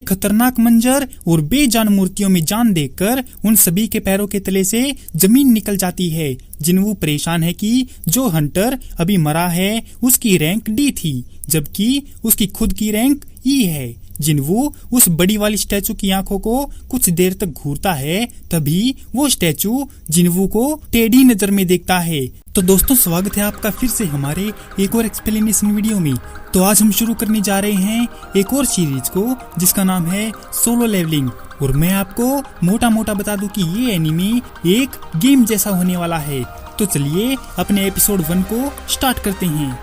खतरनाक मंजर और बेजान मूर्तियों में जान देखकर उन सभी के पैरों के तले से जमीन निकल जाती है। जिन्वू परेशान है कि जो हंटर अभी मरा है उसकी रैंक डी थी, जबकि उसकी खुद की रैंक ई है। जिन्वू उस बड़ी वाली स्टैचू की आंखों को कुछ देर तक घूरता है, तभी वो स्टैचू जिन्वू को टेढ़ी नजर में देखता है। तो दोस्तों, स्वागत है आपका फिर से हमारे एक और एक्सप्लेनेशन वीडियो में। तो आज हम शुरू करने जा रहे हैं एक और सीरीज को जिसका नाम है सोलो लेवलिंग। और मैं आपको मोटा मोटा बता दूं कि ये एनिमे एक गेम जैसा होने वाला है। तो चलिए अपने एपिसोड 1 को स्टार्ट करते हैं।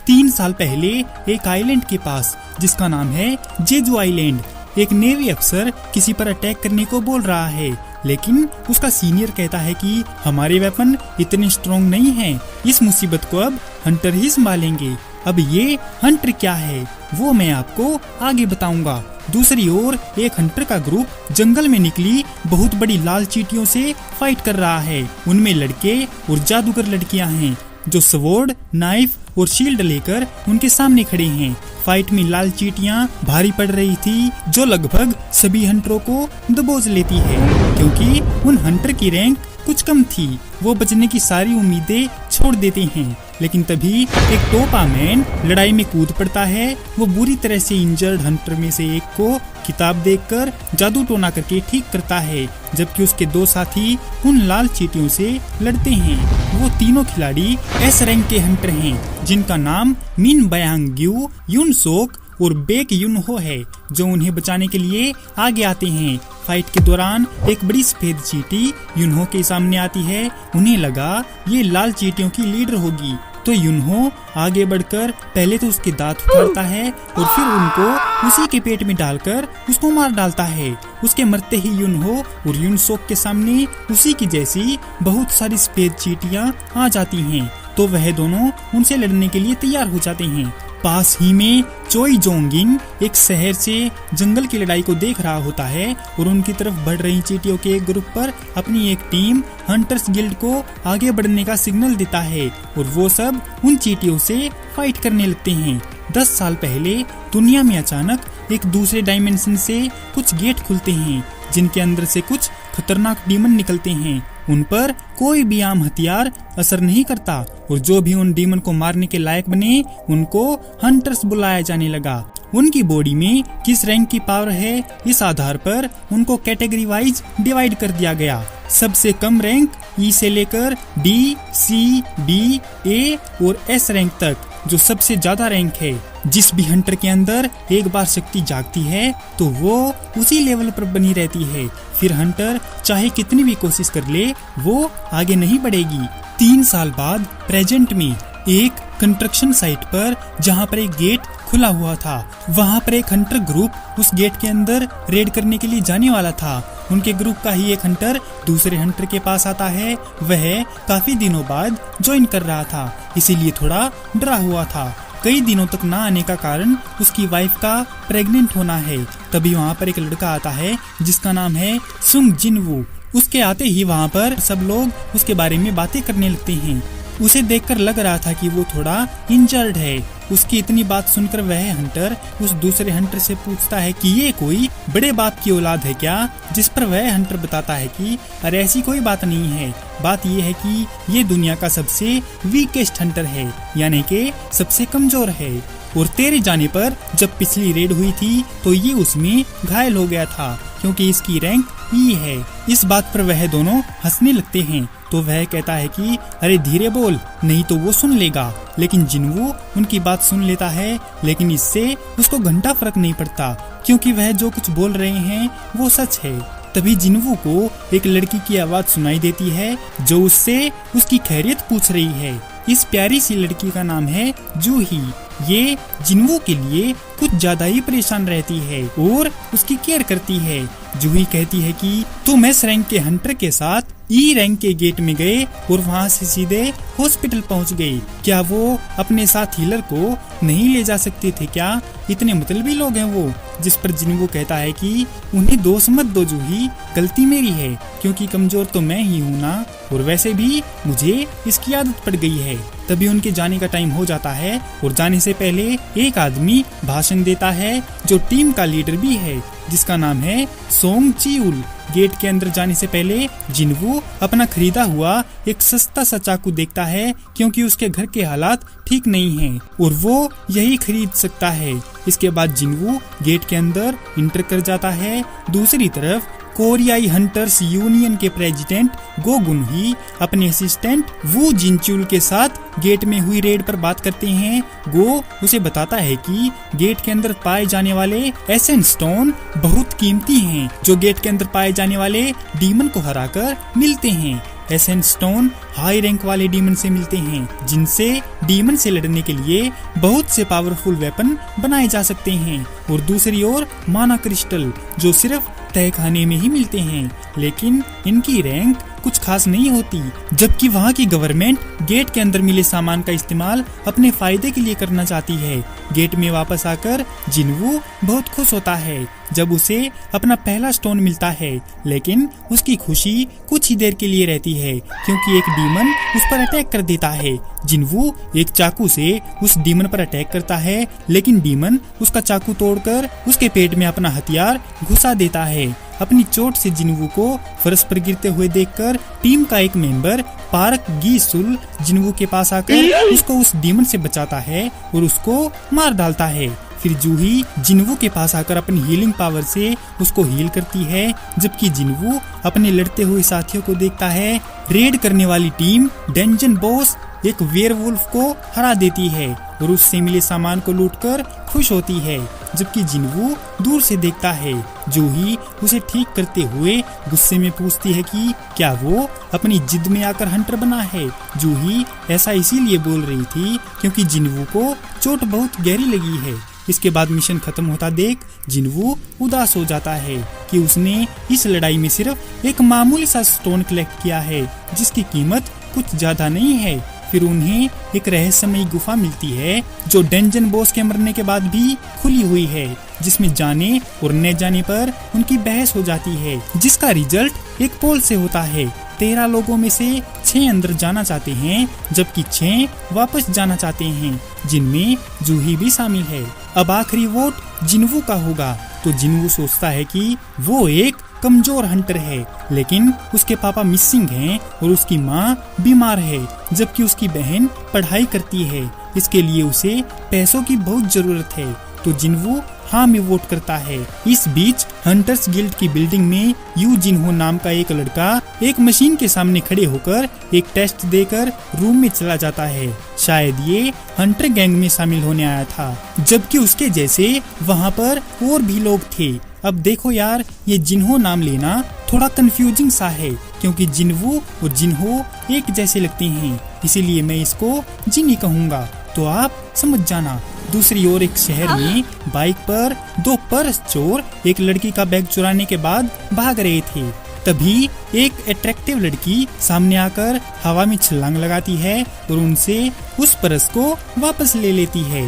3 साल पहले एक आइलैंड के पास जिसका नाम है जेजू आइलैंड, एक नेवी अफसर किसी पर अटैक करने को बोल रहा है, लेकिन उसका सीनियर कहता है कि हमारे वेपन इतने स्ट्रॉन्ग नहीं हैं, इस मुसीबत को अब हंटर ही संभालेंगे। अब ये हंटर क्या है वो मैं आपको आगे बताऊंगा। दूसरी ओर एक हंटर का ग्रुप जंगल में निकली बहुत बड़ी लाल चींटियों से फाइट कर रहा है। उनमें लड़के और जादूगर लड़कियां हैं जो स्वॉर्ड, नाइफ और शील्ड लेकर उनके सामने खड़े हैं। फाइट में लाल चींटियां भारी पड़ रही थी जो लगभग सभी हंटरों को दबोच लेती है, क्योंकि उन हंटर की रैंक कुछ कम थी। वो बचने की सारी उम्मीदें छोड़ देते हैं, लेकिन तभी एक टोपा मैन लड़ाई में कूद पड़ता है। वो बुरी तरह से इंजर्ड हंटर में से एक को किताब देकर जादू टोना करके ठीक करता है, जबकि उसके 2 साथी उन लाल चींटियों से लड़ते हैं। वो तीनों खिलाड़ी एस रैंक के हंटर हैं जिनका नाम मिन बयांग्यू, युन सोक और बेक युनहो है, जो उन्हें बचाने के लिए आगे आते हैं। फाइट के दौरान एक बड़ी सफेद चींटी युनहो के सामने आती है। उन्हें लगा ये लाल चींटियों की लीडर होगी, तो युनहो आगे बढ़कर पहले तो उसके दांत उखाड़ता है और फिर उनको उसी के पेट में डालकर उसको मार डालता है। उसके मरते ही युनहो और युनसोक के सामने उसी की जैसी बहुत सारी सफेद चींटियां आ जाती हैं, तो वह दोनों उनसे लड़ने के लिए तैयार हो जाते हैं। पास ही में चोई जोंगिन एक शहर से जंगल की लड़ाई को देख रहा होता है और उनकी तरफ बढ़ रही चींटियों के एक ग्रुप पर अपनी एक टीम हंटर्स गिल्ड को आगे बढ़ने का सिग्नल देता है और वो सब उन चींटियों से फाइट करने लगते हैं। 10 साल पहले दुनिया में अचानक एक दूसरे डायमेंशन से कुछ गेट खुलते हैं जिनके अंदर से कुछ खतरनाक डीमन निकलते हैं। उन पर कोई भी आम हथियार असर नहीं करता और जो भी उन डीमन को मारने के लायक बने उनको हंटर्स बुलाया जाने लगा। उनकी बॉडी में किस रैंक की पावर है इस आधार पर उनको कैटेगरी वाइज डिवाइड कर दिया गया। सबसे कम रैंक ई से लेकर डी, सी, बी, ए और एस रैंक तक, जो सबसे ज्यादा रैंक है। जिस भी हंटर के अंदर एक बार शक्ति जागती है तो वो उसी लेवल पर बनी रहती है, फिर हंटर चाहे कितनी भी कोशिश कर ले वो आगे नहीं बढ़ेगी। 3 साल बाद प्रेजेंट में एक कंस्ट्रक्शन साइट पर जहां पर एक गेट खुला हुआ था, वहां पर एक हंटर ग्रुप उस गेट के अंदर रेड करने के लिए जाने वाला था। उनके ग्रुप का ही एक हंटर दूसरे हंटर के पास आता है। वह काफी दिनों बाद ज्वाइन कर रहा था, इसीलिए थोड़ा डरा हुआ था। कई दिनों तक ना आने का कारण उसकी वाइफ का प्रेग्नेंट होना है। तभी वहाँ पर एक लड़का आता है जिसका नाम है सुंग जिनवू। उसके आते ही वहाँ पर सब लोग उसके बारे में बातें करने लगते हैं। उसे देखकर लग रहा था कि वो थोड़ा इंजर्ड है। उसकी इतनी बात सुनकर वह हंटर उस दूसरे हंटर से पूछता है कि ये कोई बड़े बाप की औलाद है क्या, जिस पर वह हंटर बताता है कि अरे ऐसी कोई बात नहीं है, बात ये है कि ये दुनिया का सबसे वीकेस्ट हंटर है, यानी कि सबसे कमजोर है। और तेरे जाने पर जब पिछली रेड हुई थी तो ये उसमें घायल हो गया था क्योंकि इसकी रैंक ई है। इस बात पर वह दोनों हंसने लगते हैं, तो वह कहता है कि अरे धीरे बोल, नहीं तो वो सुन लेगा। लेकिन जिन्वू उनकी बात सुन लेता है, लेकिन इससे उसको घंटा फर्क नहीं पड़ता क्योंकि वह जो कुछ बोल रहे हैं वो सच है। तभी जिन्वू को एक लड़की की आवाज सुनाई देती है जो उससे उसकी खैरियत पूछ रही है। इस प्यारी सी लड़की का नाम है जूही। ये जिन्वू के लिए कुछ ज्यादा ही परेशान रहती है और उसकी केयर करती है। जूही कहती है कि तुम एस रैंक के हंटर के साथ ई रैंक के गेट में गए और वहाँ से सीधे हॉस्पिटल पहुँच गए। क्या वो अपने साथ हीलर को नहीं ले जा सकते थे क्या? इतने मतलबी लोग हैं वो। जिस पर जिनवू कहता है कि उन्हें दोष मत दो जूही, गलती मेरी है क्योंकि कमजोर तो मैं ही हूँ ना, और वैसे भी मुझे इसकी आदत पड़ गई है। तभी उनके जाने का टाइम हो जाता है और जाने से पहले एक आदमी भाषण देता है जो टीम का लीडर भी है, जिसका नाम है सोंग चिउल। गेट के अंदर जाने से पहले जिनवू अपना खरीदा हुआ एक सस्ता सा चाकू देखता है क्योंकि उसके घर के हालात ठीक नहीं हैं और वो यही खरीद सकता है। इसके बाद जिनवू गेट के अंदर इंटर कर जाता है। दूसरी तरफ कोरियाई हंटर्स यूनियन के प्रेसिडेंट गो गुनही अपने असिस्टेंट वू जिनचुल के साथ गेट में हुई रेड पर बात करते हैं। गो उसे बताता है कि गेट के अंदर पाए जाने वाले एसेंट स्टोन बहुत कीमती हैं, जो गेट के अंदर पाए जाने वाले डीमन को हराकर मिलते हैं। एसेंट स्टोन हाई रैंक वाले डीमन से मिलते हैं, जिनसे डीमन से लड़ने के लिए बहुत से पावरफुल वेपन बनाए जा सकते हैं। और दूसरी ओर माना क्रिस्टल, जो सिर्फ तहखाने में ही मिलते हैं, लेकिन इनकी रैंक कुछ खास नहीं होती। जबकि वहाँ की गवर्नमेंट गेट के अंदर मिले सामान का इस्तेमाल अपने फायदे के लिए करना चाहती है। गेट में वापस आकर जिनवू बहुत खुश होता है जब उसे अपना पहला स्टोन मिलता है, लेकिन उसकी खुशी कुछ ही देर के लिए रहती है क्योंकि एक डीमन उस पर अटैक कर देता है। जिनवू एक चाकू से उस डीमन पर अटैक करता है, लेकिन डीमन उसका चाकू तोड़कर उसके पेट में अपना हथियार घुसा देता है। अपनी चोट से जिनवू को फर्श पर गिरते हुए देखकर टीम का एक मेंबर पार्क गी सुल जिनवू के पास आकर उसको उस डीमन से बचाता है और उसको मार डालता है। फिर जूही जिनवू के पास आकर अपनी हीलिंग पावर से उसको हील करती है, जबकि जिनवू अपने लड़ते हुए साथियों को देखता है। रेड करने वाली टीम डंजन बॉस एक वेयरवुल्फ को हरा देती है और उससे मिले सामान को लूटकर खुश होती है, जबकि जिनवू दूर से देखता है। जूही उसे ठीक करते हुए गुस्से में पूछती है कि क्या वो अपनी जिद में आकर हंटर बना है। जूही ऐसा इसीलिए बोल रही थी क्योंकि जिनवू को चोट बहुत गहरी लगी है। इसके बाद मिशन खत्म होता देख जिनवू उदास हो जाता है कि उसने इस लड़ाई में सिर्फ एक मामूली सा स्टोन कलेक्ट किया है जिसकी कीमत कुछ ज्यादा नहीं है। फिर उन्हें एक रहस्यमयी गुफा मिलती है जो डंजन बॉस के मरने के बाद भी खुली हुई है, जिसमें जाने और न जाने पर उनकी बहस हो जाती है, जिसका रिजल्ट एक पोल से होता है। 13 लोगों में से 6 अंदर जाना चाहते हैं, जबकि 6 वापस जाना चाहते हैं, जिनमें जूही भी शामिल है। अब आखिरी वोट जिनवू का होगा, तो जिनवू सोचता है कि वो एक कमजोर हंटर है, लेकिन उसके पापा मिसिंग हैं और उसकी माँ बीमार है, जबकि उसकी बहन पढ़ाई करती है। इसके लिए उसे पैसों की बहुत जरूरत है, तो जिनवू हाँ में वोट करता है। इस बीच हंटर्स गिल्ड की बिल्डिंग में यू जिनहो नाम का एक लड़का एक मशीन के सामने खड़े होकर एक टेस्ट देकर रूम में चला जाता है। शायद ये हंटर गैंग में शामिल होने आया था, जबकि उसके जैसे वहाँ पर और भी लोग थे। अब देखो यार, ये जिनहो नाम लेना थोड़ा कंफ्यूजिंग सा है क्योंकि जिनवू और जिनहो एक जैसे लगते हैं, इसीलिए मैं इसको जिनी कहूँगा, तो आप समझ जाना। दूसरी ओर एक शहर में बाइक पर 2 पर्स चोर एक लड़की का बैग चुराने के बाद भाग रहे थे। तभी एक अट्रैक्टिव लड़की सामने आकर हवा में छलांग लगाती है और उनसे उस पर्स को वापस ले लेती है।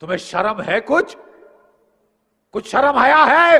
तुम्हें शर्म है? कुछ शर्म आया है?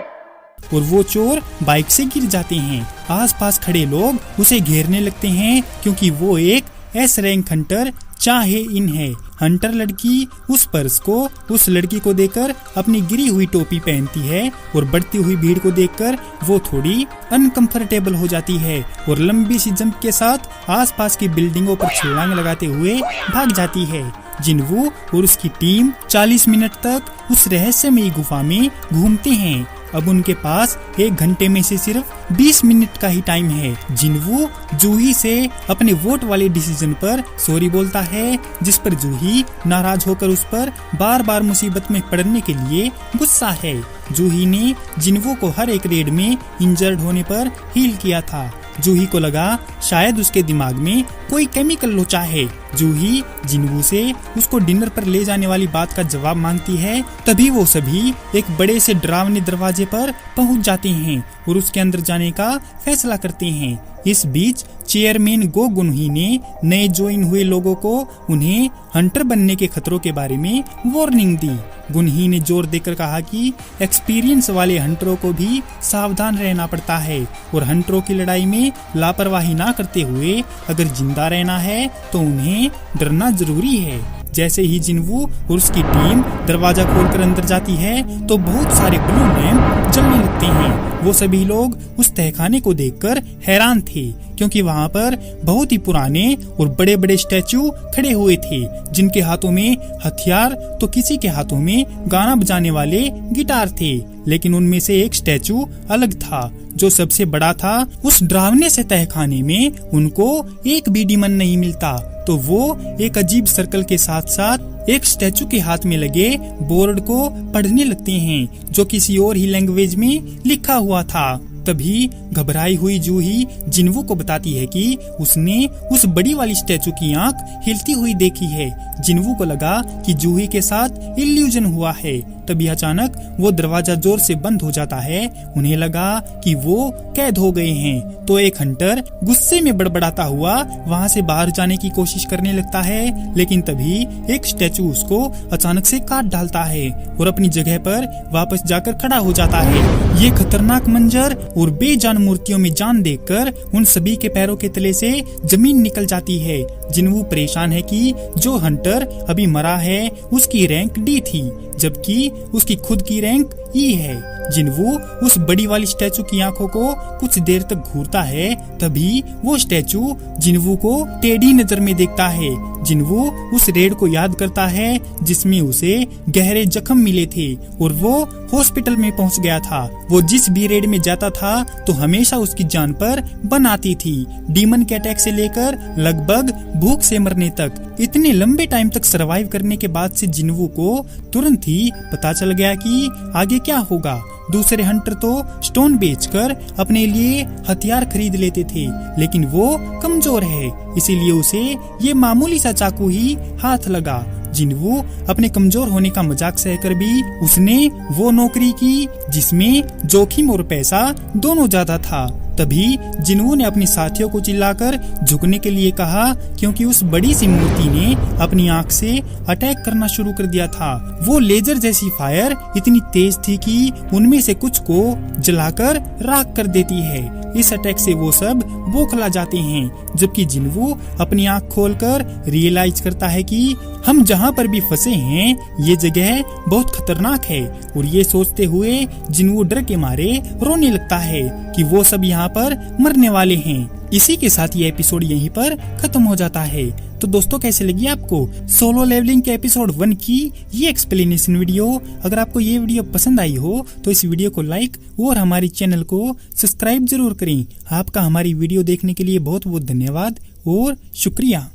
और वो चोर बाइक से गिर जाते हैं। आसपास खड़े लोग उसे घेरने लगते हैं क्योंकि वो एक एस रैंक हंटर चाहे इन है। हंटर लड़की उस पर्स को उस लड़की को देकर अपनी गिरी हुई टोपी पहनती है और बढ़ती हुई भीड़ को देखकर वो थोड़ी अनकंफर्टेबल हो जाती है और लंबी सी जंप के साथ आसपास की बिल्डिंगों पर छलांग लगाते हुए भाग जाती है। जिनवू और उसकी टीम 40 मिनट तक उस रहस्यमयी गुफा में घूमते हैं। अब उनके पास 1 घंटे में से सिर्फ 20 मिनट का ही टाइम है। जिनवू जूही से अपने वोट वाले डिसीजन पर सॉरी बोलता है, जिस पर जूही नाराज होकर उस पर बार बार मुसीबत में पड़ने के लिए गुस्सा है। जूही ने जिनवू को हर एक रेड में इंजर्ड होने पर हील किया था। जूही को लगा शायद उसके दिमाग में कोई केमिकल लोचा है। जूही जिनवू से उसको डिनर पर ले जाने वाली बात का जवाब मांगती है। तभी वो सभी एक बड़े से डरावने दरवाजे पर पहुंच जाते हैं और उसके अंदर जाने का फैसला करते हैं। इस बीच चेयरमैन गो गुनही ने नए ज्वाइन हुए लोगों को उन्हें हंटर बनने के खतरों के बारे में वार्निंग दी। गुनही ने जोर देकर कहा कि एक्सपीरियंस वाले हंटरों को भी सावधान रहना पड़ता है और हंटरों की लड़ाई में लापरवाही ना करते हुए अगर जिंदा रहना है तो उन्हें डरना जरूरी है। जैसे ही जिन्वू और उसकी टीम दरवाजा खोलकर अंदर जाती है तो बहुत सारे ब्लू लैंप जलने लगते हैं। वो सभी लोग उस तहखाने को देखकर हैरान थे क्योंकि वहाँ पर बहुत ही पुराने और बड़े बड़े स्टैचू खड़े हुए थे जिनके हाथों में हथियार तो किसी के हाथों में गाना बजाने वाले गिटार थे। लेकिन उनमें से एक स्टैचू अलग था जो सबसे बड़ा था। उस डरावने से तहखाने में उनको एक भी डीमन नहीं मिलता तो वो एक अजीब सर्कल के साथ साथ एक स्टैचू के हाथ में लगे बोर्ड को पढ़ने लगते हैं जो किसी और ही लैंग्वेज में लिखा हुआ था। तभी घबराई हुई जूही जिन्वू को बताती है कि उसने उस बड़ी वाली स्टैचू की आंख हिलती हुई देखी है। जिन्वू को लगा कि जूही के साथ इल्यूजन हुआ है। तभी अचानक वो दरवाजा जोर से बंद हो जाता है। उन्हें लगा कि वो कैद हो गए हैं तो एक हंटर गुस्से में बड़बड़ाता हुआ वहाँ से बाहर जाने की कोशिश करने लगता है। लेकिन तभी एक स्टैचू उसको अचानक से काट डालता है और अपनी जगह पर वापस जाकर खड़ा हो जाता है। ये खतरनाक मंजर और बेजान मूर्तियों में जान देखकर उन सभी के पैरों के तले से जमीन निकल जाती है। जिन्वू परेशान है कि जो हंटर अभी मरा है उसकी रैंक डी थी जबकि उसकी खुद की रैंक ई है। जिन्वू उस बड़ी वाली स्टैचू की आंखों को कुछ देर तक घूरता है। तभी वो स्टैचू जिन्वू को टेढ़ी नजर में देखता है। जिन्वू उस रेड को याद करता है जिसमें उसे गहरे जख्म मिले थे और वो हॉस्पिटल में पहुंच गया था। वो जिस भी रेड में जाता था तो हमेशा उसकी जान पर बन आती थी, डीमन के अटैक से लेकर लगभग भूख से मरने तक। इतने लंबे टाइम तक सरवाइव करने के बाद से जिन्वू को तुरंत ही पता चल गया कि आगे क्या होगा। दूसरे हंटर तो स्टोन बेचकर अपने लिए हथियार खरीद लेते थे लेकिन वो कमजोर है इसीलिए उसे ये मामूली सा चाकू ही हाथ लगा। जिन्वू अपने कमजोर होने का मजाक सहकर भी उसने वो नौकरी की जिसमें जोखिम और पैसा दोनों ज्यादा था। तभी जिन्वू ने अपने साथियों को चिल्लाकर झुकने के लिए कहा क्योंकि उस बड़ी सी मूर्ति ने अपनी आंख से अटैक करना शुरू कर दिया था। वो लेजर जैसी फायर इतनी तेज थी कि उनमें से कुछ को जलाकर राख कर देती है। इस अटैक से वो सब बौखला जाते हैं जबकि जिन्वू अपनी आंख खोलकर रियलाइज करता है कि हम जहाँ पर भी फंसे हैं ये जगह बहुत खतरनाक है और ये सोचते हुए जिन्वू डर के मारे रोने लगता है कि वो सब यहाँ पर मरने वाले हैं। इसी के साथ ये एपिसोड यहीं पर खत्म हो जाता है। तो दोस्तों कैसे लगी आपको सोलो लेवलिंग के एपिसोड 1 की ये एक्सप्लेनेशन वीडियो? अगर आपको ये वीडियो पसंद आई हो तो इस वीडियो को लाइक और हमारे चैनल को सब्सक्राइब जरूर करें। आपका हमारी वीडियो देखने के लिए बहुत बहुत धन्यवाद और शुक्रिया।